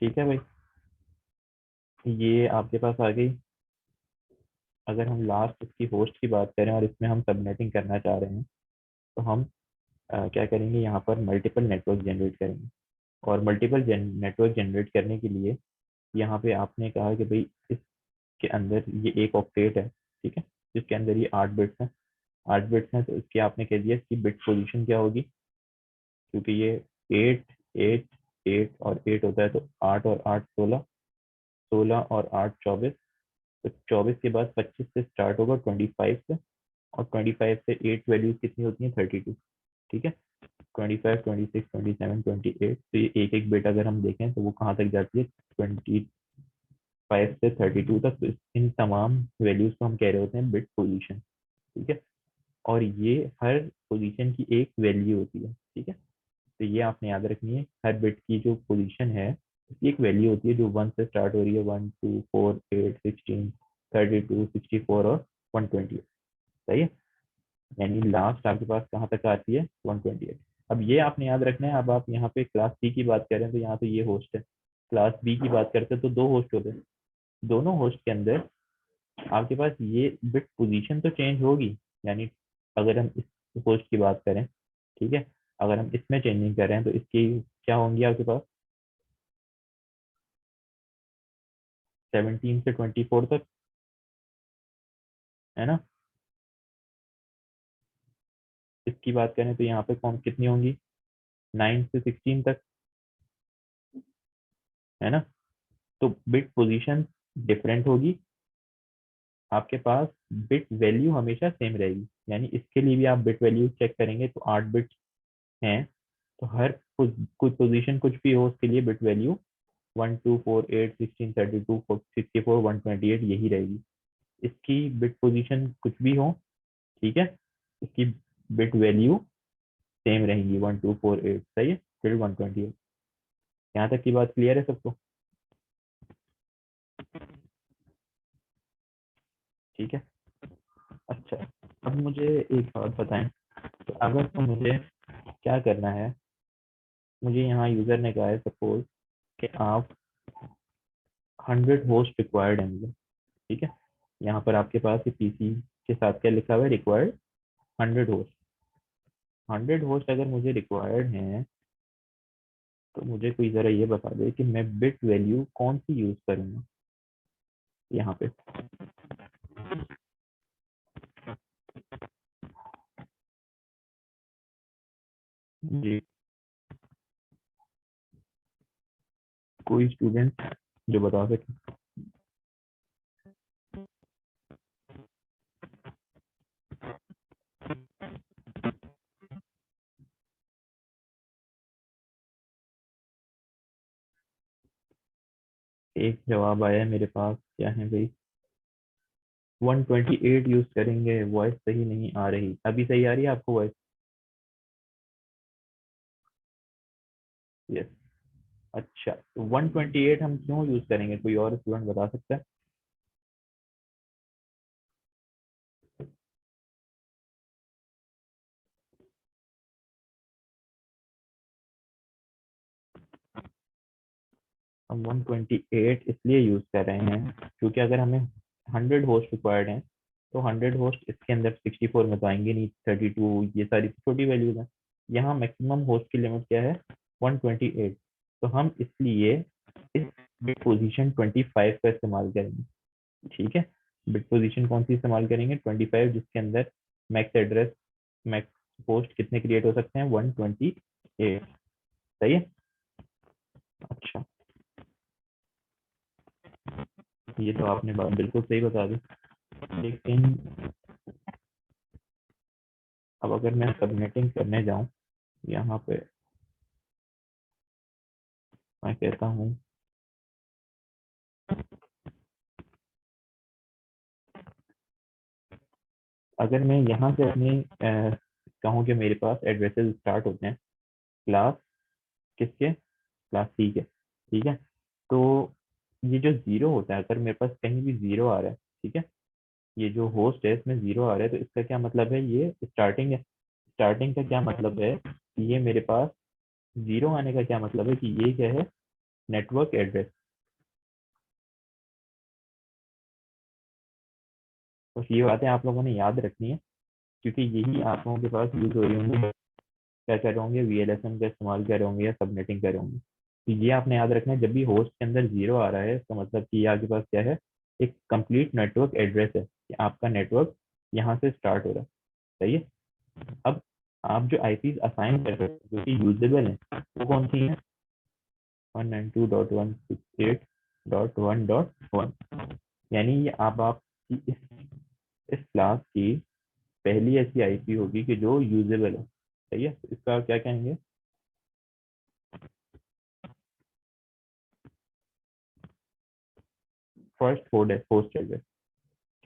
ठीक है भाई, ये आपके पास आ गई। अगर हम लास्ट इसकी होस्ट की बात करें और इसमें हम सबनेटिंग करना चाह रहे हैं, तो हम क्या करेंगे, यहाँ पर मल्टीपल नेटवर्क जनरेट करेंगे। और मल्टीपल नेटवर्क जनरेट करने के लिए यहाँ पे आपने कहा कि भाई इसके अंदर ये एक ऑक्टेट है, ठीक है, जिसके अंदर ये 8 बिट्स हैं। 8 बिट्स हैं तो इसकी आपने कह दिया इसकी बिट पोजीशन क्या होगी, क्योंकि ये 8 8 8 होता है, तो 8 और 8 16, 16 और 8 24। तो 24 के बाद 25 से स्टार्ट होगा, 25 से, और 25 से 8 वैल्यूज कितनी होती हैं, 32। ठीक है, 25 26 27 28, तो ये एक एक बिट अगर हम देखें तो वो कहाँ तक जाती है, 25 से 32 तक। तो इन तमाम वैल्यूज को हम कह रहे होते हैं बिट पोजीशन। ठीक है, और ये हर पोजीशन की एक वैल्यू होती है। ठीक है, तो ये आपने याद रखनी है, हर बिट की जो पोजीशन है उसकी एक वैल्यू होती है जो 1 से स्टार्ट हो रही है, 1 2 4 8 16 32 64 और 128। सही है, यानी लास्ट आपके पास कहाँ तक आती है, 128। अब ये आपने याद रखना है। अब आप यहाँ पे क्लास सी की बात करें तो यहाँ पे ये होस्ट है, क्लास बी की बात करते हैं तो दो होस्ट होते हैं। दोनों होस्ट के अंदर आपके पास ये बिट पोजीशन तो चेंज होगी, यानी अगर हम इस होस्ट की बात करें, ठीक है, अगर हम इसमें चेंजिंग कर रहे हैं तो इसकी क्या होंगी आपके पास, 17 से 24 तक, है ना। इसकी बात करें तो यहाँ पे कौन कितनी होंगी, 9 से 16 तक, है ना। तो बिट पोजीशन डिफरेंट होगी, आपके पास बिट वैल्यू हमेशा सेम रहेगी। यानी इसके लिए भी आप बिट वैल्यू चेक करेंगे तो 8 बिट हैं, तो हर कुछ पोजीशन कुछ भी हो उसके लिए बिट वैल्यू 1 2 4 8 16 32 64 128 यही रहेगी। इसकी बिट पोजीशन कुछ भी हो, ठीक है, इसकी बिट वैल्यू सेम रहेंगी, 1 2 4 8, सही है, फिर 128। यहाँ तक की बात क्लियर है सबको। ठीक है, अच्छा, अब मुझे एक बात बताएं, तो अगर तो मुझे क्या करना है, मुझे यहाँ यूजर ने कहा है सपोज कि आप 100 होस्ट रिक्वायर्ड है मुझे। ठीक है, यहाँ पर आपके पास ये पीसी के साथ क्या लिखा हुआ है, रिक्वायर्ड 100 होस्ट। 100 होस्ट अगर मुझे रिक्वायर्ड हैं, तो मुझे कोई ज़रा ये बता दे कि मैं बिट वैल्यू कौन सी यूज़ करूँगा यहाँ पे। जी, कोई स्टूडेंट जो बता सके। एक जवाब आया है मेरे पास, क्या है भाई, 128 यूज़ करेंगे। वॉइस सही नहीं आ रही, अभी सही आ रही है आपको वॉइस? यस, अच्छा, तो 128 हम क्यों यूज़ करेंगे, कोई और स्टूडेंट बता सकता है? हम 128 इसलिए यूज़ कर रहे हैं क्योंकि अगर हमें 100 होस्ट रिक्वायर्ड हैं, तो 100 होस्ट इसके अंदर 64 में तो आएंगे नहीं, 32, ये सारी छोटी वैल्यूज हैं। यहाँ मैक्सिमम होस्ट की लिमिट क्या है, 128। तो हम इसलिए इस बिट पोजीशन 25 का इस्तेमाल करेंगे। ठीक है, बिट पोजीशन कौन सी इस्तेमाल करेंगे, 25, जिसके अंदर मैक्स एड्रेस, मैक्स होस्ट कितने क्रिएट हो सकते हैं, 128। सही है, अच्छा, ये तो आपने बात बिल्कुल सही बता दी। लेकिन अब अगर मैं सबनेटिंग करने जाऊं यहाँ पे, मैं कहता हूँ अगर मैं यहाँ से अपनी कहूँ कि मेरे पास एड्रेसेस स्टार्ट होते हैं क्लास किसके, क्लास सी के। ठीक है, तो ये जो जीरो होता है, अगर मेरे पास कहीं भी जीरो आ रहा है, ठीक है, ये जो होस्ट है इसमें जीरो आ रहा है, तो इसका क्या मतलब है, ये स्टार्टिंग है। स्टार्टिंग का क्या मतलब है कि ये मेरे पास जीरो आने का क्या मतलब है कि ये क्या है, नेटवर्क एड्रेस। तो ये बातें आप लोगों ने याद रखनी है, क्योंकि यही आप लोगों के पास यूज हो रही होंगी, क्या कर रहे होंगे, वीएलएसएम का इस्तेमाल कर रहे होंगे या सबनेटिंग कर रहे होंगे। तो ये आपने याद रखना है, जब भी होस्ट के अंदर जीरो आ रहा है इसका मतलब कि ये आपके पास क्या है, एक कंप्लीट नेटवर्क एड्रेस है कि आपका नेटवर्क यहाँ से स्टार्ट हो रहा है। सही है। अब आप जो आईपीज असाइन कर रहे हो जो कि यूजेबल है वो कौन सी है, 192.168.1.1, यानी ये आपकी इस क्लास की पहली ऐसी आईपी होगी कि जो यूजेबल है। सही है। तो इसका क्या कहेंगे, फर्स्ट होस्ट एड्रेस।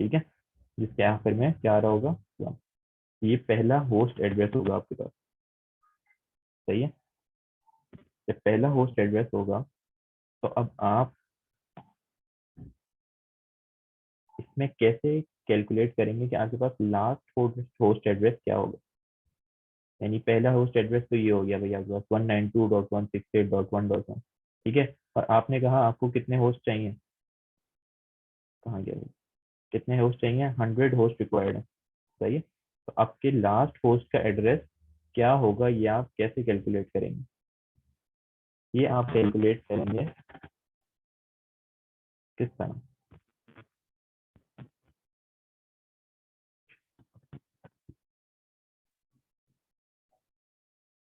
ठीक है। जिसके आखिर में क्या आ रहा होगा, ये पहला होस्ट एड्रेस होगा आपके पास। सही है। जब पहला होस्ट एड्रेस होगा तो अब आप इसमें कैसे कैलकुलेट करेंगे कि आपके पास लास्ट होस्ट एड्रेस क्या होगा। यानी पहला होस्ट एड्रेस तो ये हो गया भैया आपके पास 192.168.1.1। ठीक है। और आपने कहा आपको कितने होस्ट चाहिए, कहाँ गया भाई? कितने होस्ट चाहिए, 100 होस्ट रिक्वायर्ड है। सही है। तो आपके लास्ट होस्ट का एड्रेस क्या होगा, ये आप कैसे कैलकुलेट करेंगे, ये आप कैलकुलेट करेंगे किस तरह।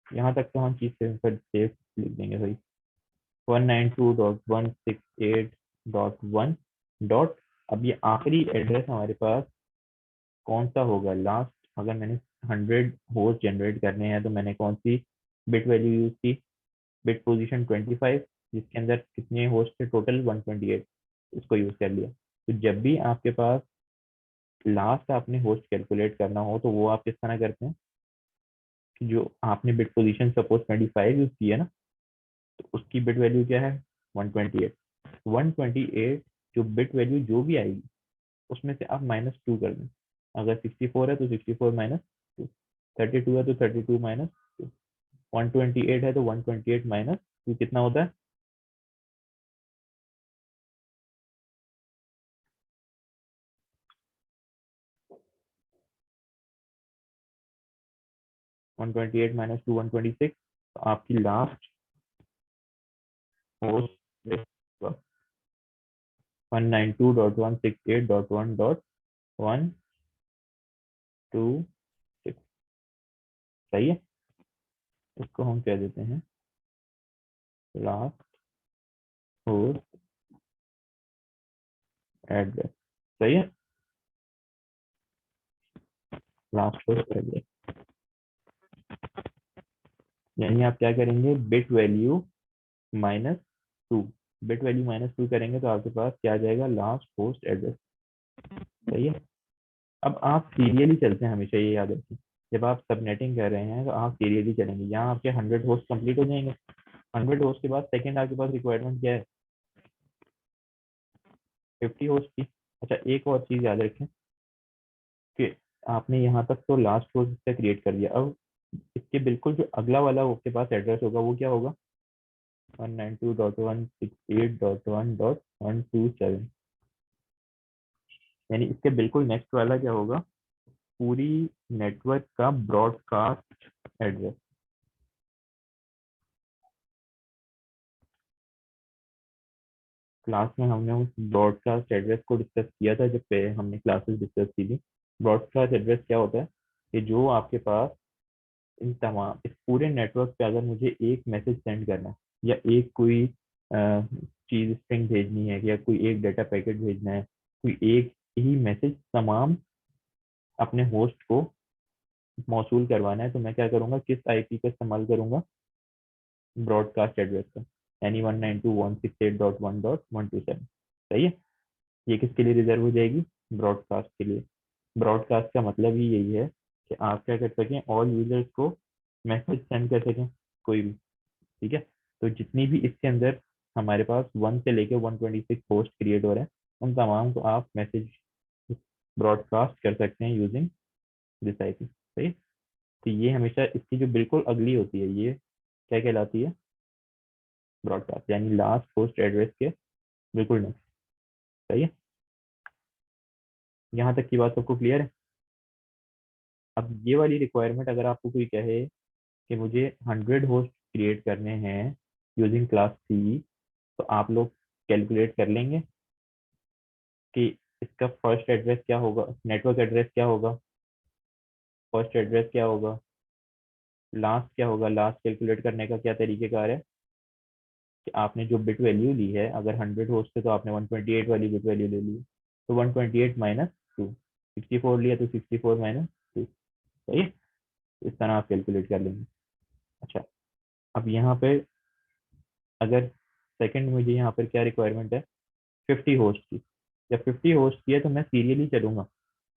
यहाँ तक तो हम चीज से फिर सेफ लिख देंगे भाई, 192.168.1 डॉट, अब ये आखिरी एड्रेस हमारे पास कौन सा होगा लास्ट, अगर मैंने 100 होस्ट जनरेट करने हैं तो मैंने कौन सी बिट वैल्यू यूज की, बिट पोजीशन 25, जिसके अंदर कितने होस्ट थे टोटल 128, इसको यूज कर लिया। तो जब भी आपके पास लास्ट आपने होस्ट कैलकुलेट करना हो तो वो आप किस तरह करते हैं कि जो आपने बिट पोजीशन सपोज 25 यूज की है ना, तो उसकी बिट वैल्यू क्या है, 128। 128 जो बिट वैल्यू जो भी आएगी उसमें से आप -2 कर दें। अगर 64 है तो 64 -2, 32 है तो 32 -2, 128 है तो 128 -2 कितना होता है, 128 -2 126। तो आपकी लास्ट होस्ट 192.168.1.126। सही है। इसको हम कह देते हैं लास्ट होस्ट एड्रेस। सही है। लास्ट होस्ट एड्रेस, यानी आप क्या करेंगे, बिट वैल्यू -2, बिट वैल्यू -2 करेंगे तो आपके पास क्या आ जाएगा, लास्ट होस्ट एड्रेस। सही है। अब आप सीरियली चलते हैं, हमेशा ये याद रखें, जब आप सबनेटिंग कर रहे हैं तो आप सीरियली चलेंगे। यहाँ आपके 100 होस्ट कंप्लीट हो जाएंगे, 100 होस्ट के बाद सेकंड आपके पास रिक्वायरमेंट क्या है, 50 होस्ट की। अच्छा एक और चीज याद रखें कि आपने यहाँ तक तो लास्ट होस्ट से क्रिएट कर दिया, अब इसके बिल्कुल जो अगला वाला आपके पास एड्रेस होगा वो क्या होगा, 192.168.1.127। यानी इसके बिल्कुल नेक्स्ट वाला क्या होगा, पूरी नेटवर्क का ब्रॉडकास्ट एड्रेस। क्लास में हमने उस ब्रॉडकास्ट एड्रेस को डिस्कस किया था जब पे हमने क्लासेस डिस्कस की थी। ब्रॉडकास्ट एड्रेस क्या होता है कि जो आपके पास इन तमाम इस पूरे नेटवर्क पे अगर मुझे एक मैसेज सेंड करना है या एक कोई चीज स्ट्रिंग भेजनी है या कोई एक डाटा पैकेट भेजना है, कोई एक ही मैसेज तमाम अपने होस्ट को मौसूल करवाना है, तो मैं क्या करूंगा, किस आईपी का इस्तेमाल करूंगा, ब्रॉडकास्ट एड्रेस का, यानी 192.168.1.127। सही है। ये किसके लिए रिजर्व हो जाएगी, ब्रॉडकास्ट के लिए। ब्रॉडकास्ट का मतलब ही यही है कि आप क्या कर सकें, ऑल यूजर्स को मैसेज सेंड कर सकें, कोई भी। ठीक है। तो जितनी भी इसके अंदर हमारे पास 1 से लेके 126 पोस्ट क्रिएट हो रहे हैं, उन तमाम को आप मैसेज ब्रॉडकास्ट कर सकते हैं यूजिंग दिस आईपी। सही है? तो ये हमेशा इसकी जो बिल्कुल अगली होती है, ये क्या कहलाती है, ब्रॉडकास्ट, यानी लास्ट होस्ट एड्रेस के बिल्कुल नेक्स्ट। सही है, यहाँ तक की बात सबको क्लियर है। अब ये वाली रिक्वायरमेंट अगर आपको कोई कहे कि मुझे 100 होस्ट क्रिएट करने हैं यूजिंग क्लास सी, तो आप लोग कैलकुलेट कर लेंगे कि इसका फर्स्ट एड्रेस क्या होगा, नेटवर्क एड्रेस क्या होगा, फर्स्ट एड्रेस क्या होगा, लास्ट क्या होगा। लास्ट कैलकुलेट करने का क्या तरीकेकार है कि आपने जो बिट वैल्यू ली है, अगर 100 होस्ट है तो आपने 128 वाली बिट वैल्यू ले ली, तो 128 माइनस टू, 64 लिया तो 64 माइनस टू। सही है, इस तरह आप कैलकुलेट कर लेंगे। अच्छा, अब यहाँ पे अगर सेकंड मुझे यहाँ पर क्या रिक्वायरमेंट है, 50 होस्ट की। जब 50 होस्ट की है तो मैं सीरियली चलूंगा,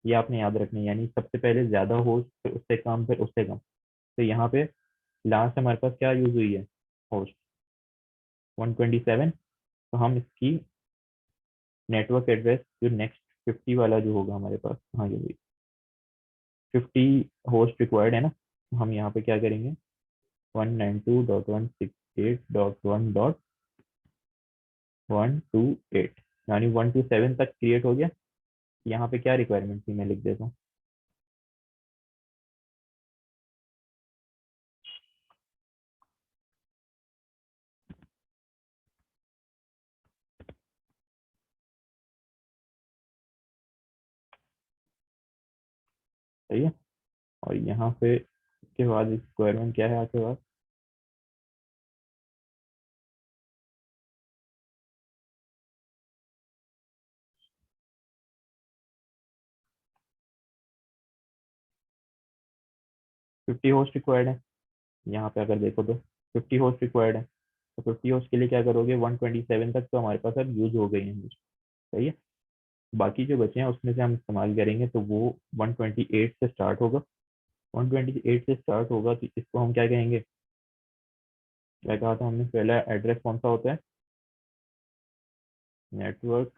ये आपने याद रखना है, यानी सबसे पहले ज्यादा होस्ट, फिर उससे कम, फिर उससे कम। तो यहाँ पे लास्ट हमारे पास क्या यूज हुई है, होस्ट 127। तो हम इसकी नेटवर्क एड्रेस जो नेक्स्ट 50 वाला जो होगा हमारे पास, हाँ ये वही 50 होस्ट रिक्वायर्ड है ना, तो हम यहाँ पे क्या करेंगे, 192.168.1.128, यानी 127 तक क्रिएट हो गया। यहाँ पे क्या रिक्वायरमेंट थी मैं लिख देता हूँ। सही है, और यहाँ पे इसके बाद रिक्वायरमेंट क्या है आपके पास, 50 होस्ट रिक्वायर्ड है। यहाँ पे अगर देखो तो 50 होस्ट रिक्वायर्ड है, तो 50 होस्ट के लिए क्या करोगे, 127 तक तो हमारे पास अब यूज हो गई है। सही है, बाकी जो बचे हैं उसमें से हम इस्तेमाल करेंगे तो वो 128 से स्टार्ट होगा। 128 से स्टार्ट होगा तो इसको हम क्या कहेंगे, क्या कहा था हमने, पहला एड्रेस कौन सा होता है, नेटवर्क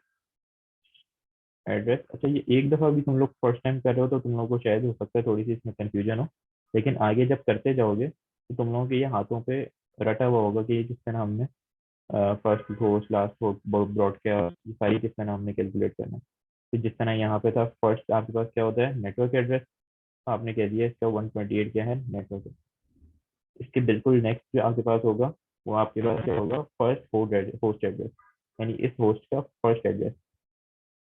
एड्रेस। अच्छा, ये एक दफ़ा भी तुम लोग फर्स्ट टाइम कर रहे हो तो तुम लोगों को शायद हो सकता है थोड़ी सी इसमें कंफ्यूजन हो, लेकिन आगे जब करते जाओगे तो तुम लोगों के ये हाथों पे रटा हुआ होगा कि ये किस तरह हमने first host, last host, broadcast, ये सारी किस तरह हमने कैलकुलेट करना है। तो जिस तरह यहाँ पे था, फर्स्ट आपके पास क्या होता है, नेटवर्क एड्रेस, आपने कह दिया इसका 128 क्या है, नेटवर्क। इसके बिल्कुल नेक्स्ट जो आपके पास होगा, वो आपके पास क्या होगा, फर्स्ट होस्ट एड्रेस, यानी इस होस्ट का फर्स्ट एड्रेस,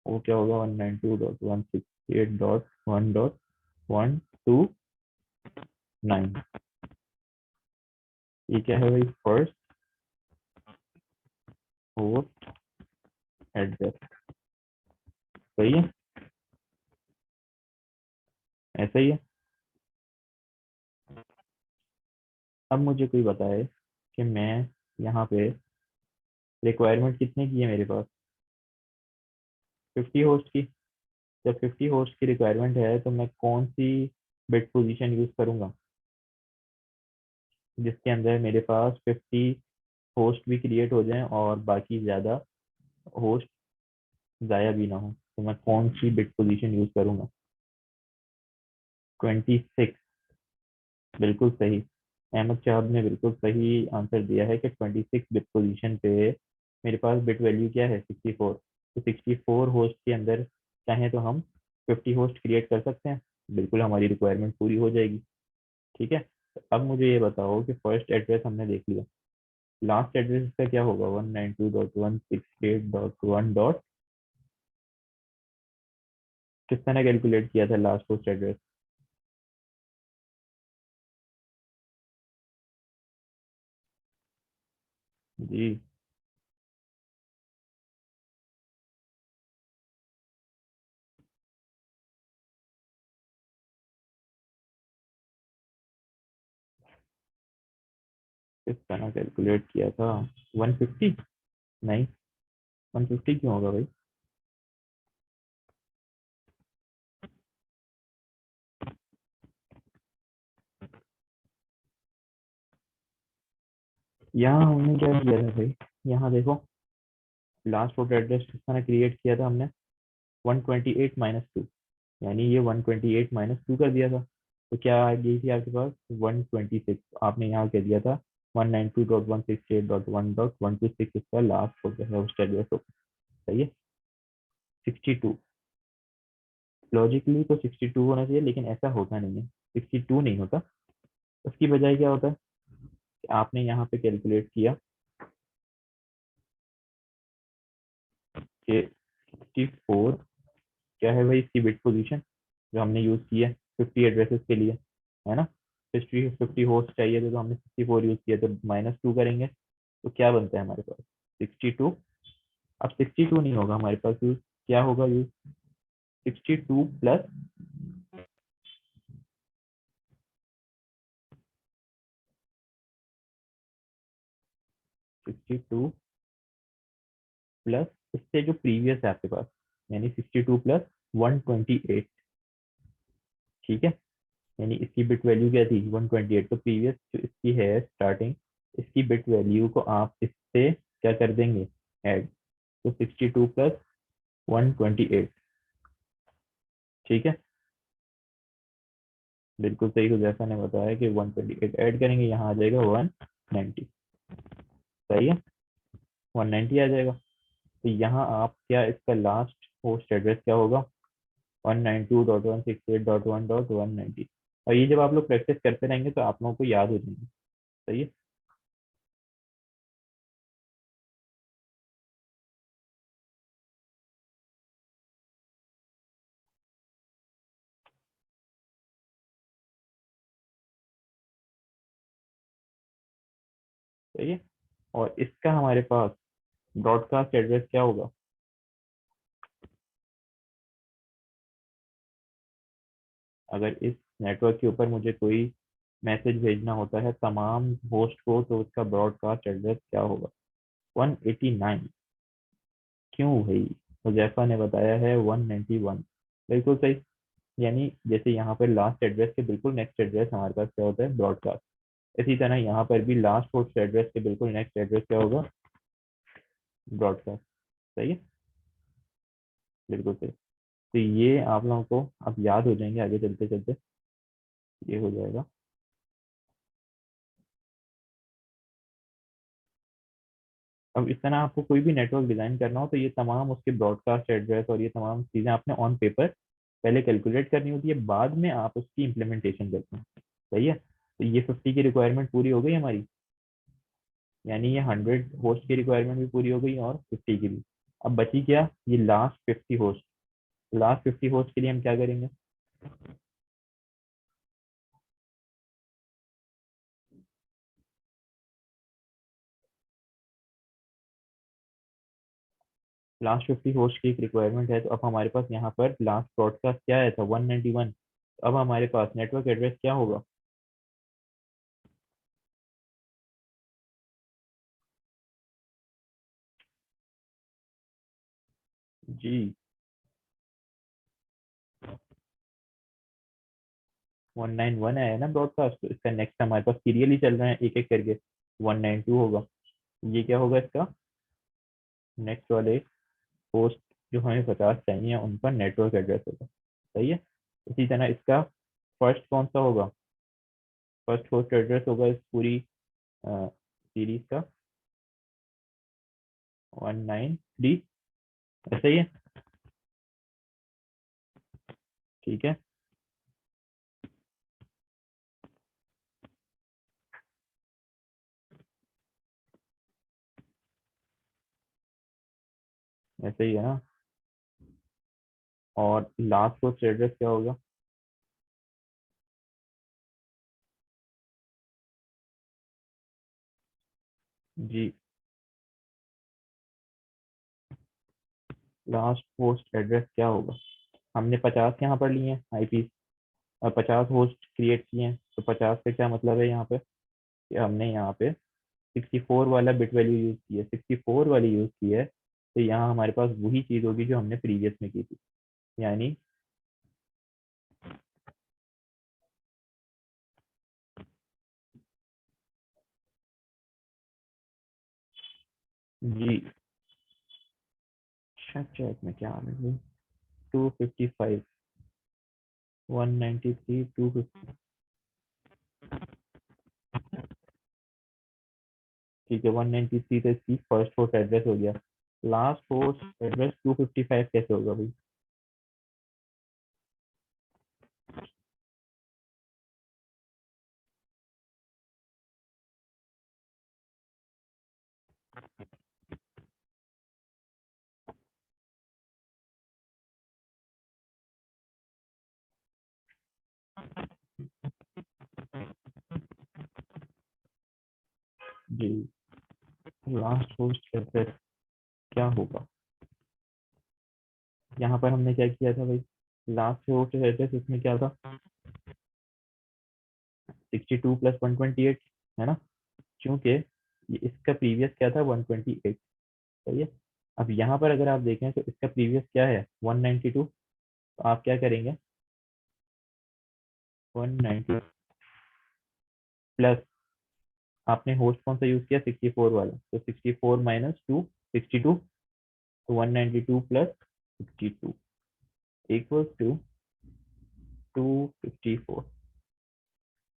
वो क्या होगा, 192.168.1.129। ये क्या है भाई, फर्स्ट होस्ट एड्रेस। सही है, ऐसा ही है। अब मुझे कोई बताए कि मैं यहाँ पे रिक्वायरमेंट कितने की है मेरे पास, 50 होस्ट की। जब 50 होस्ट की रिक्वायरमेंट है तो मैं कौन सी बिट पोजीशन यूज करूंगा जिसके अंदर मेरे पास 50 होस्ट भी क्रिएट हो जाएं और बाकी ज़्यादा होस्ट ज़ाया भी ना हो, तो मैं कौन सी बिट पोजीशन यूज करूंगा, 26। बिल्कुल सही, अहमद साहब ने बिल्कुल सही आंसर दिया है कि 26 बिट पोजीशन पे मेरे पास बिट वैल्यू क्या है, 64। तो 64 होस्ट के अंदर चाहें तो हम 50 होस्ट क्रिएट कर सकते हैं, बिल्कुल हमारी रिक्वायरमेंट पूरी हो जाएगी। ठीक है, तो अब मुझे ये बताओ कि फर्स्ट एड्रेस हमने देख लिया, लास्ट एड्रेस इसका क्या होगा, 192.168.1 किस तरह कैलकुलेट किया था लास्ट होस्ट एड्रेस। जी, किस तरह कैलकुलेट किया था, 150, नहीं 150 क्यों होगा भाई, यहाँ हमने क्या किया था भाई, यहाँ देखो लास्ट होस्ट एड्रेस किस तरह क्रिएट किया था हमने, 128 माइनस टू, यानी ये 128 माइनस टू कर दिया था। तो क्या आ गई थी आपके पास, 126, आपने यहाँ कह दिया था 192.168.1.126 इसका लास्ट होस्ट एड्रेस होगा। सही है। 62 लॉजिकली तो 62 होना चाहिए, लेकिन ऐसा होता नहीं है, 62 नहीं होता। उसकी बजाय क्या होता है कि आपने यहाँ पे कैलकुलेट किया कि 64 क्या है भाई, इसकी बिट पोजीशन जो हमने यूज की है 50 एड्रेसेस के लिए, है ना। 50 होस्ट चाहिए थे तो हमने 64 यूज किया, तो -2 करेंगे तो क्या बनता है हमारे पास 62। अब 62 नहीं होगा हमारे पास यूज, क्या होगा यूज 62 प्लस 62 प्लस इससे जो प्रीवियस है आपके पास, यानी 62 प्लस 128। ठीक है, यानी इसकी बिट वैल्यू क्या थी 128, तो प्रीवियस जो इसकी है स्टार्टिंग, इसकी बिट वैल्यू को आप इससे क्या कर देंगे ऐड, तो 62 प्लस 128। ठीक है, बिल्कुल सही, तो जैसा ने बताया कि 128 ऐड करेंगे, यहाँ आ जाएगा 190। सही है, 190 आ जाएगा। तो यहाँ आप क्या, इसका लास्ट होस्ट एड्रेस क्या होगा 192.168.1.190। और ये जब आप लोग प्रैक्टिस करते रहेंगे तो आप लोगों को याद हो जाएंगे। सही है। सही है, और इसका हमारे पास ब्रॉडकास्ट एड्रेस क्या होगा, अगर इस नेटवर्क के ऊपर मुझे कोई मैसेज भेजना होता है तमाम होस्ट को, तो उसका ब्रॉडकास्ट एड्रेस क्या होगा 189। क्यों भाई, हुजैफा ने बताया है 191। बिल्कुल सही, यानी जैसे यहाँ पर लास्ट एड्रेस के बिल्कुल नेक्स्ट एड्रेस हमारे पास क्या होता है ब्रॉडकास्ट, इसी तरह यहाँ पर भी लास्ट होस्ट एड्रेस के बिल्कुल नेक्स्ट एड्रेस क्या होगा ब्रॉडकास्ट। सही है, बिल्कुल सही। तो ये आप लोगों को अब याद हो जाएंगे आगे चलते चलते, ये हो जाएगा। अब इस तरह आपको कोई भी नेटवर्क डिजाइन करना हो तो ये तमाम उसके ब्रॉडकास्ट एड्रेस और ये तमाम चीजें आपने ऑन पेपर पहले कैलकुलेट करनी होती है, बाद में आप उसकी इम्प्लीमेंटेशन करते हैं। सही है, तो ये 50 की रिक्वायरमेंट पूरी हो गई हमारी, यानी ये 100 होस्ट की रिक्वायरमेंट भी पूरी हो गई और 50 की भी। अब बची क्या, ये लास्ट 50 होस्ट। लास्ट 50 होस्ट के लिए हम क्या करेंगे, लास्ट 50 होस्ट की एक रिक्वायरमेंट है, तो अब हमारे पास यहाँ पर लास्ट ब्रॉडकास्ट क्या आया था 191। अब हमारे पास नेटवर्क एड्रेस क्या होगा, जी 191 आया ना ब्रॉडकास्ट, तो इसका नेक्स्ट हमारे पास सीरियल ही चल रहे हैं एक एक करके, 192 होगा। ये क्या होगा इसका नेक्स्ट वाले होस्ट जो हमें 50 चाहिए उनका नेटवर्क एड्रेस होगा। सही है, इसी तरह इसका फर्स्ट कौन सा होगा, फर्स्ट होस्ट एड्रेस होगा इस पूरी सीरीज का 193। ऐसा ही है। ठीक है, ऐसा ही है ना। और लास्ट होस्ट एड्रेस क्या होगा, जी लास्ट होस्ट एड्रेस क्या होगा, हमने 50 यहाँ पर लिए हैं आईपी और 50 होस्ट क्रिएट किए हैं, तो 50 से क्या मतलब है यहाँ पे कि हमने यहाँ पे 64 वाला बिट वैल्यू यूज की है, 64 वाली यूज की है, तो यहाँ हमारे पास वही चीज होगी जो हमने प्रीवियस में की थी, यानी जी चेक में क्या आने गई 255 193 250। ठीक है, 193 तो इसकी फर्स्ट होस्ट एड्रेस हो गया। लास्ट होस्ट एड्रेस 255 कैसे होगा भाई? जी, लास्ट होस्ट एड्रेस क्या होगा? यहाँ पर हमने क्या किया था भाई? लास्ट होस्ट एड्रेस इसमें क्या था? 62 प्लस 128, है ना? क्योंकि इसका प्रीवियस क्या था? 128। सही है। अब यहाँ पर अगर आप देखें तो इसका प्रीवियस क्या है? 192। तो आप क्या करेंगे? 190 प्लस, आपने होस्ट कौन सा यूज किया? 64 वाला, तो 64 माइनस 2, 62। तो 192 प्लस 62 इक्वल्स टू 254।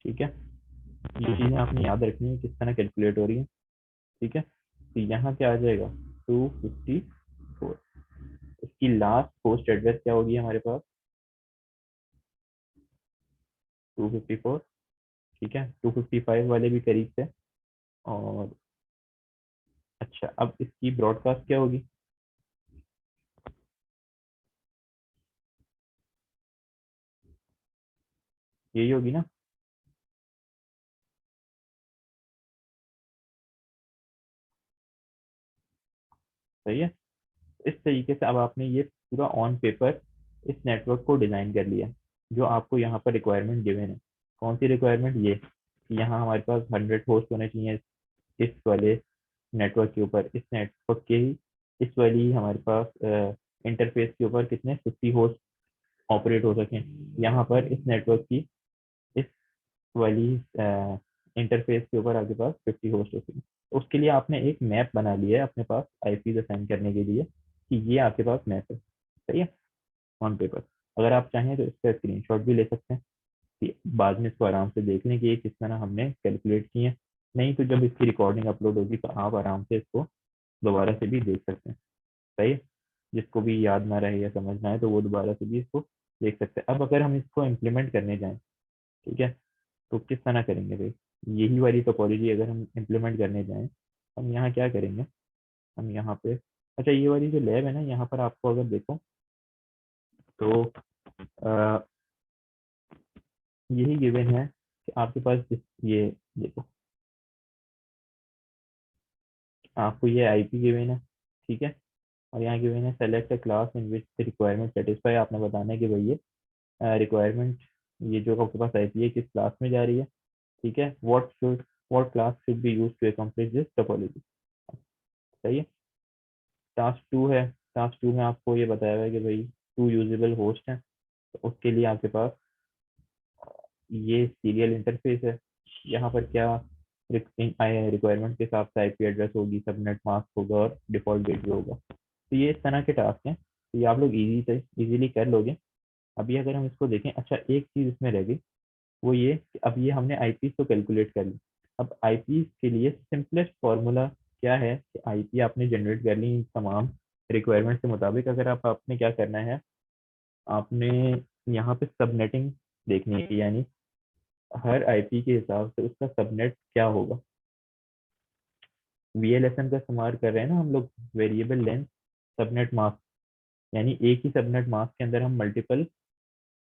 ठीक है, ये चीज़ें आपने याद रखनी है किस तरह कैलकुलेट हो रही है। ठीक है, तो यहाँ क्या आ जाएगा? 254। इसकी लास्ट पोस्ट एड्रेस क्या होगी हमारे पास? 254। ठीक है, 255 वाले भी करीब थे। और अच्छा, अब इसकी ब्रॉडकास्ट क्या होगी? यही होगी ना? सही है। इस तरीके से अब आपने ये पूरा ऑन पेपर इस नेटवर्क को डिजाइन कर लिया, जो आपको यहाँ पर रिक्वायरमेंट गिवन है। कौन सी रिक्वायरमेंट? ये कि यहाँ हमारे पास 100 होस्ट होने चाहिए इस वाले नेटवर्क के ऊपर, इस नेटवर्क के ही इस वाली हमारे पास इंटरफेस के ऊपर कितने 50 होस्ट ऑपरेट हो सकें। यहाँ पर इस नेटवर्क की इस वाली इंटरफेस के ऊपर आपके पास 50 होस्ट होती है। उसके लिए आपने एक मैप बना लिया है अपने पास आईपी असाइन करने के लिए, कि ये आपके पास मैप है। सही है, ऑन पेपर। अगर आप चाहें तो इसका स्क्रीनशॉट भी ले सकते हैं, कि बाद में इसको आराम से देख लें कि ये किस तरह हमने कैलकुलेट किए हैं। नहीं तो जब इसकी रिकॉर्डिंग अपलोड होगी तो आप आराम से इसको दोबारा से भी देख सकते हैं। सही है, जिसको भी याद ना रहे या समझना है तो वो दोबारा से भी इसको देख सकते हैं। अब अगर हम इसको इम्प्लीमेंट करने जाएं, ठीक है, तो किस तरह करेंगे भाई? यही वाली टोपोलॉजी अगर हम इम्प्लीमेंट करने जाएं, हम यहाँ क्या करेंगे? हम यहाँ पे, अच्छा ये वाली जो लैब है ना, यहाँ पर आपको अगर देखो तो अ, यही गिवन है कि आपके पास ये देखो, आपको ये आईपी गिवन है। ठीक है, और यहाँ गिवन है select a class in which the requirement satisfy. आपने बताना है कि भाई ये रिक्वायरमेंट, ये जो आपके पास आईपी है किस क्लास में जा रही है। ठीक है, what class should be used to accomplish this topology. सही है। टास्क टू है, टास्क टू में आपको ये बताया हुआ है कि भाई टू यूजेबल होस्ट हैं, तो उसके लिए आपके पास ये सीरियल इंटरफेस है। यहाँ पर क्या रिक्वायरमेंट के हिसाब से आईपी एड्रेस होगी, सबनेट मास्क होगा और डिफॉल्ट गेटवे होगा। तो ये इस तरह के टास्क हैं, तो ये आप लोग इजी से इजीली कर लोगे। अभी अगर हम इसको देखें, अच्छा एक चीज़ इसमें रह गई, वो ये कि अब ये हमने आईपी तो कैलकुलेट कर ली। अब आईपी के लिए सिंपलेस्ट फार्मूला क्या है कि आईपी आपने जनरेट कर ली इन तमाम रिक्वायरमेंट के मुताबिक। अगर आप आपने क्या करना है, आपने यहाँ पे सबनेटिंग देखनी है, यानी हर आईपी के हिसाब से उसका सबनेट क्या होगा। वीएलएसएम का इस्तेमाल कर रहे हैं ना हम लोग, वेरिएबल लेंथ सबनेट मास्क, यानी एक ही सबनेट मास्क के अंदर हम मल्टीपल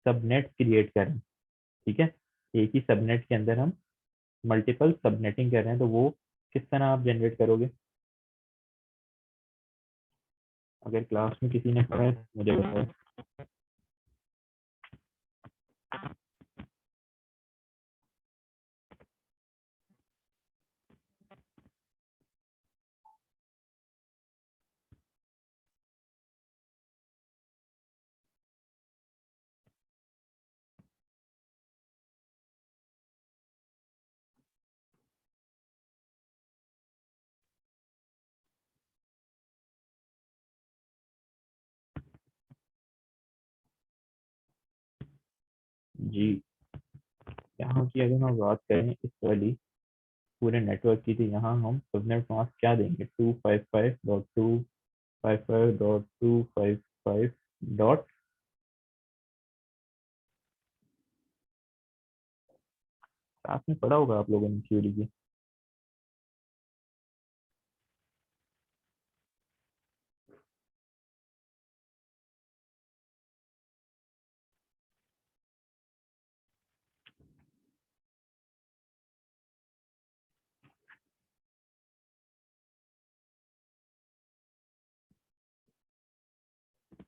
सबनेट क्रिएट कर रहे हैं। ठीक है, एक ही सबनेट के अंदर हम मल्टीपल सबनेटिंग कर रहे हैं, तो वो किस तरह आप जनरेट करोगे? अगर क्लास में किसी ने पढ़ा है तो मुझे बताओ। जी, यहाँ की अगर हम बात करें इस वाली, पूरे नेटवर्क की थी, यहाँ हम सबनेट मास्क क्या देंगे, 255.255.255. आपने पढ़ा होगा आप लोगों ने थ्योरी की।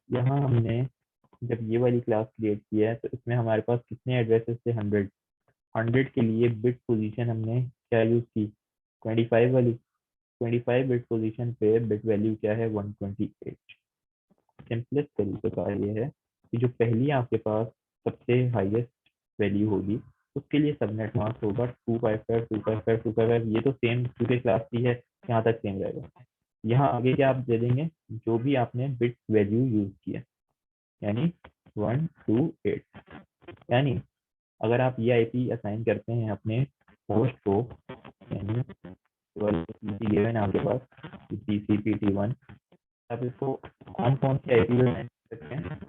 यहाँ हमने जब ये वाली क्लास क्रिएट की है तो इसमें हमारे पास कितने एड्रेसेस थे, 100। 100 के लिए बिट पोजीशन हमने क्या यूज की, 25 वाली। 25 बिट पोजीशन पे बिट वैल्यू क्या है, 128। सिंपलेस्ट तरीके का ये है कि जो पहली आपके पास सबसे हाईएस्ट वैल्यू होगी उसके लिए सबनेट मास्क होगा 255.255.255। ये तो सेम क्योंकि क्लास की है, यहाँ तक सेम रहेगा। यहाँ आगे क्या आप दे देंगे, जो भी आपने बिट वैल्यू यूज किया, यानी 128। यानी अगर आप ये आईपी असाइन करते हैं अपने होस्ट को, यानी 12 आपके पास TCP/T1, आप इसको कौन कौन सी आईपी असाइन कर सकते हैं,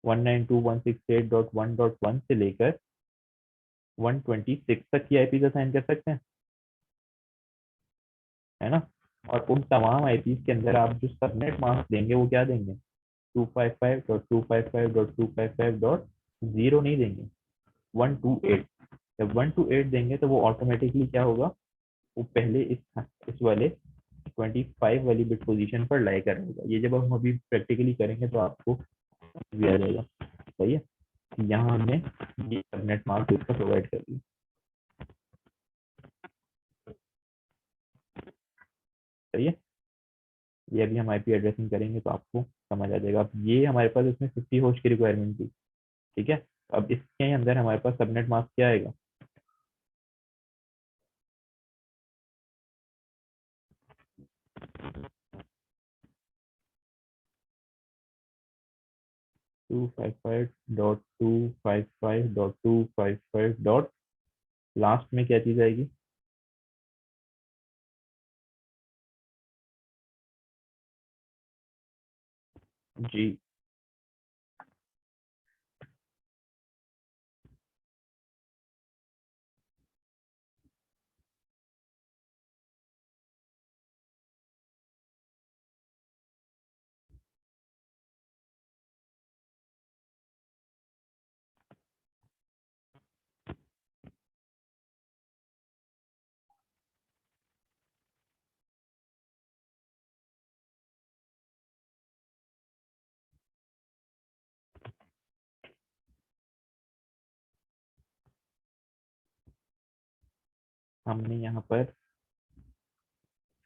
192.168.1.1 से लेकर 126 तक की आईपी असाइन कर सकते हैं, है ना। और उन तमाम आईपी के अंदर आप जो सबनेट मास्क देंगे वो क्या देंगे, 255.255.255.0 नहीं देंगे, 128। जब 128 देंगे तो वो ऑटोमेटिकली क्या होगा, वो पहले इस वाले 25 वाली बिट पोजीशन पर लाई करेगा। ये जब हम अभी प्रैक्टिकली करेंगे तो आपको भी आ जाएगा। सही है, यहाँ हमने ये सबनेट मास्क इसका प्रोवाइड कर दिया। सही है, ये अभी हम आईपी एड्रेसिंग करेंगे तो आपको समझ आ जाएगा। अब ये हमारे पास इसमें 50 होस्ट की रिक्वायरमेंट थी, ठीक है। अब इसके अंदर हमारे पास सबनेट मास्क क्या आएगा, 255.255.255. लास्ट में क्या चीज आएगी, जी। हमने यहाँ पर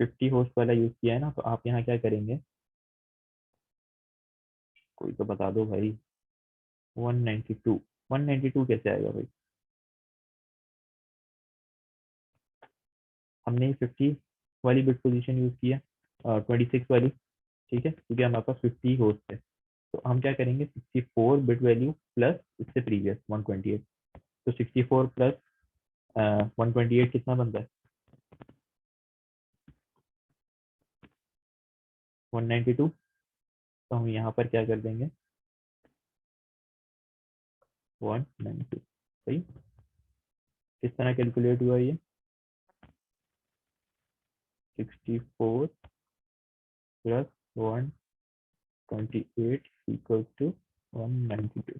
50 होस्ट वाला यूज किया है ना, तो आप यहाँ क्या करेंगे, कोई तो बता दो भाई, 192। 192 कैसे आएगा भाई, हमने 50 वाली बिट पोजीशन यूज किया, 26 वाली, ठीक है, क्योंकि हमारे पास 50 होस्ट है। तो हम क्या करेंगे, 64 बिट वैल्यू प्लस इससे प्रीवियस 128। तो 64 प्लस 128 कितना बनता है, 192। तो हम यहाँ पर क्या कर देंगे, 192। सही, किस तरह कैलकुलेट हुआ ये, 64 प्लस 128 इक्वल टू 192।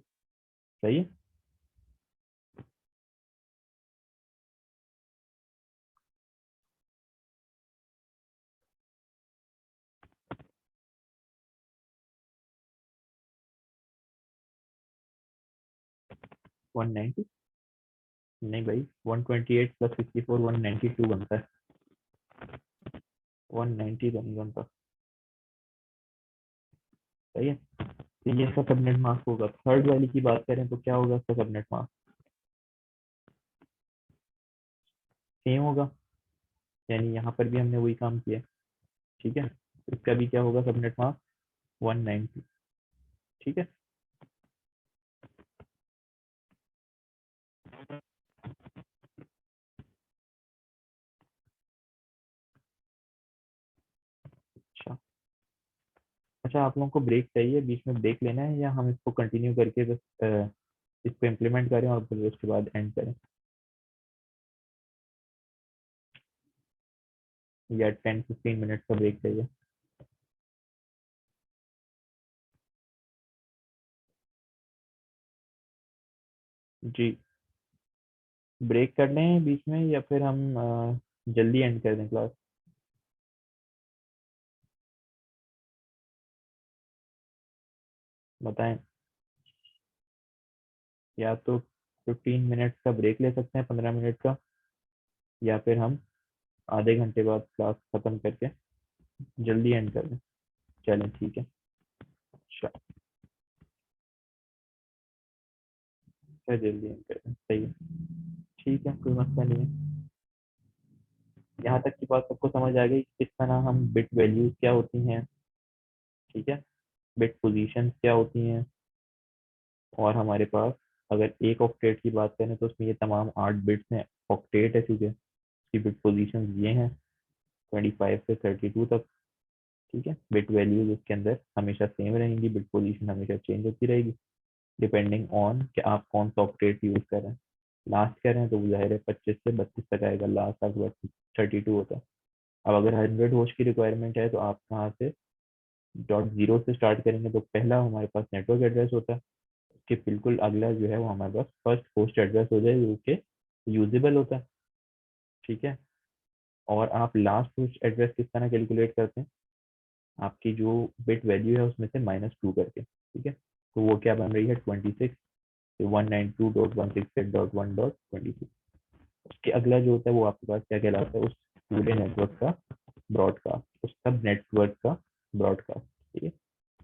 सही है, 190, नहीं भाई, 128 प्लस 64 192 बनता है, 190 तो नहीं बनता। सही है, तो ये इसका सबनेट मास्क होगा। थर्ड वाली की बात करें तो क्या होगा इसका सबनेट मास्क, सेम होगा, यानी यहाँ पर भी हमने वही काम किया, ठीक है। इसका भी क्या होगा सबनेट मास्क, 190। ठीक है, अच्छा, आप लोगों को ब्रेक चाहिए, बीच में ब्रेक लेना है, या हम इसको कंटिन्यू करके बस इसको इम्प्लीमेंट करें और फिर उसके बाद एंड करें, या 10-15 मिनट का ब्रेक चाहिए? जी, ब्रेक कर लें बीच में, या फिर हम जल्दी एंड कर दें क्लास? बताएं। या तो 15 मिनट का ब्रेक ले सकते हैं, 15 मिनट का, या फिर हम आधे घंटे बाद क्लास खत्म करके जल्दी एंड कर दें। चलें, ठीक है। अच्छा, फिर जल्दी एंड कर दें, सही है। ठीक है, कोई मसला नहीं है। यहाँ तक की बात सबको समझ आ गई कि किस तरह हम बिट वैल्यूज क्या होती हैं, ठीक है, बिट पोजीशन क्या होती हैं, और हमारे पास अगर एक ऑक्टेट की बात करें तो उसमें ये तमाम 8 बिट्स हैं। ऑक्टेट है चूंकि, इसकी बिट पोजीशन ये हैं 25 से 32 तक। ठीक है, बिट वैल्यूज उसके अंदर हमेशा सेम रहेंगी, बिट पोजीशन हमेशा चेंज होती रहेगी, डिपेंडिंग ऑन कि आप कौन सा ऑक्टेट यूज कर रहे हैं। लास्ट कर रहे हैं तो वो जाहिर है 25 से 32 तक आएगा, लास्ट आपके पास 32 होता है। अब अगर 100 होस्ट की रिक्वायरमेंट है तो आप कहाँ से .0 से स्टार्ट करेंगे, तो पहला हमारे पास नेटवर्क एड्रेस होता है, उसके बिल्कुल अगला जो है वो हमारे पास फर्स्ट होस्ट एड्रेस हो जाए जो कि यूजेबल होता है। ठीक है, और आप लास्ट होस्ट एड्रेस किस तरह कैलकुलेट करते हैं, आपकी जो बिट वैल्यू है उसमें से -2 करके। ठीक है, तो वो क्या बन रही है 26, 192.168.1.22। उसके अगला जो होता है वो आपके पास क्या कहलाता है, उस पूरे नेटवर्क का ब्रॉडकास्ट, उस सब नेटवर्क का ब्रॉडकास्ट। ठीक है,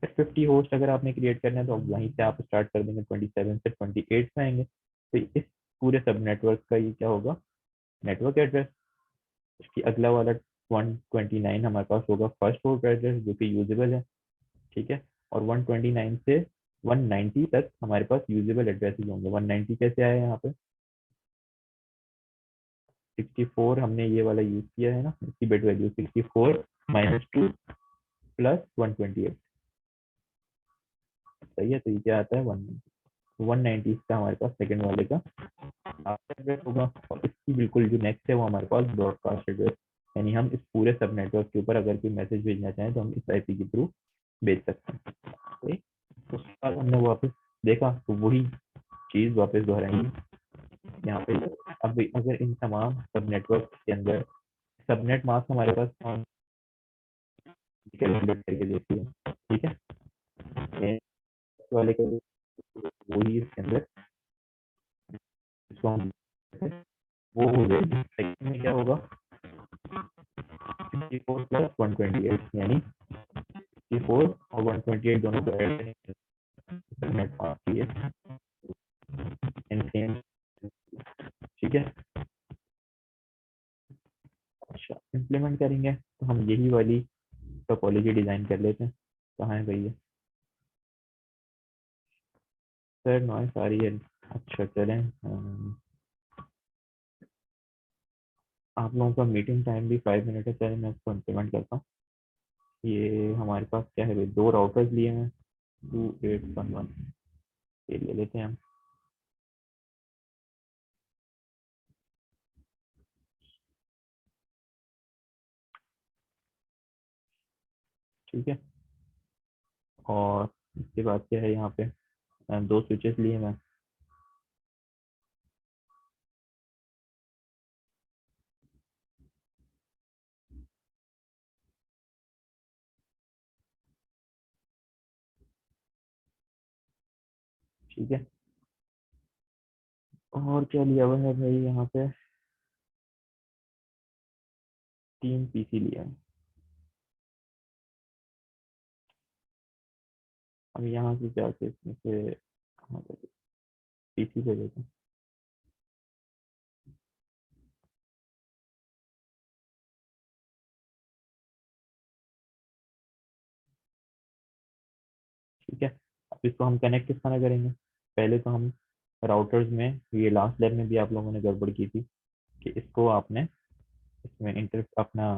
फिर 50 होस्ट अगर आपने क्रिएट करना है तो वहीं से आप स्टार्ट कर देंगे, 27 से 28 में आएंगे, तो इस पूरे सब नेटवर्क का ये क्या होगा, नेटवर्क एड्रेस। इसकी अगला वाला 129 हमारे पास होगा फर्स्ट होस्ट एड्रेस जो कि यूजेबल है। ठीक है, और 129 से 190 तक हमारे पास यूजेबल एड्रेसेस होंगे। 190 कैसे आया यहाँ पे, 64 हमने ये वाला यूज किया है ना, इसकी बिट वैल्यू 64 -2 +128। सही है, तो ये क्या आता है 190 का हमारे पास सेकंड वाले का एड्रेस होगा, और इसकी बिल्कुल जो नेक्स्ट है वो हमारे पास ब्रॉडकास्ट एड्रेस, यानी हम इस पूरे सब नेटवर्क के ऊपर अगर कोई मैसेज भेजना चाहें तो हम इस आईपी के थ्रू भेज सकते हैं। ठीक, तो उसके बाद हमने वापस देखा तो वही चीज वापस दोहराएंगे यहाँ पे। अब अगर इन तमाम सब नेटवर्क के अंदर सबनेट मास्क हमारे पास कैलकुलेट करके देती है। ठीक है, वाले के वही इसके अंदर इसको हम वो हो जाएगी, सेकंड में क्या होगा 64 + 128, यानी 64 और 128 दोनों को ऐड करेंगे, सबनेट मास्क की है इन सेम। ठीक है, अच्छा इम्प्लीमेंट करेंगे तो हम यही वाली टोपोलॉजी डिजाइन कर लेते हैं। कहाँ है भैया, सर नॉइस आ रही है। अच्छा चलें, आप लोगों का मीटिंग टाइम भी 5 मिनट है, चलें मैं इसको इम्प्लीमेंट करता हूँ। ये हमारे पास क्या है भाई, दो राउटर्स लिए हैं, 2811 ये ले लेते हैं हम। ठीक है, और इसके बाद क्या है यहाँ पे, दो स्विचेस लिए मैं। ठीक है, और क्या लिया हुआ है भाई यहाँ पे, 3 पीसी लिया है। अब यहाँ से जाके इसमें से कहाँ पे पीसी पे देते हैं। ठीक है, अब इसको हम कनेक्ट किस तरह करेंगे, पहले तो हम राउटर्स में, ये लास्ट लैब में भी आप लोगों ने गड़बड़ की थी कि इसको आपने इसमें इंटर अपना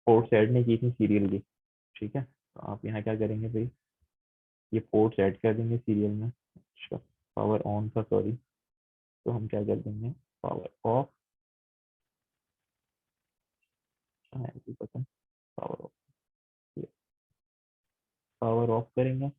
पोर्ट्स ऐड नहीं की थी सीरियल की। ठीक है, तो आप यहाँ क्या करेंगे भाई, ये पोर्ट्स ऐड कर देंगे सीरियल में। अच्छा, पावर ऑन था, सॉरी। तो हम क्या कर देंगे, power of, power of, power of करेंगे।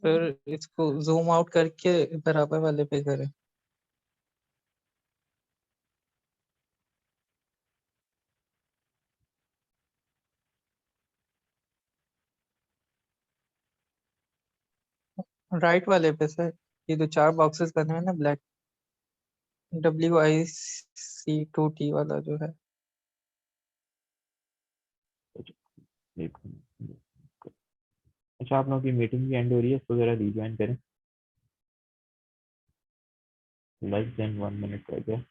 फिर इसको जूम आउट करके बराबर वाले पे करें। राइट वाले पे सर, ये जो चार बॉक्सेस बने हैं ना ब्लैक, WIC2T वाला जो है। एक मिनट। अच्छा, आप लोगों की मीटिंग भी एंड हो रही है, इसको जरा रिज्वाइन करें। लेस देन 1 मिनट रह गया।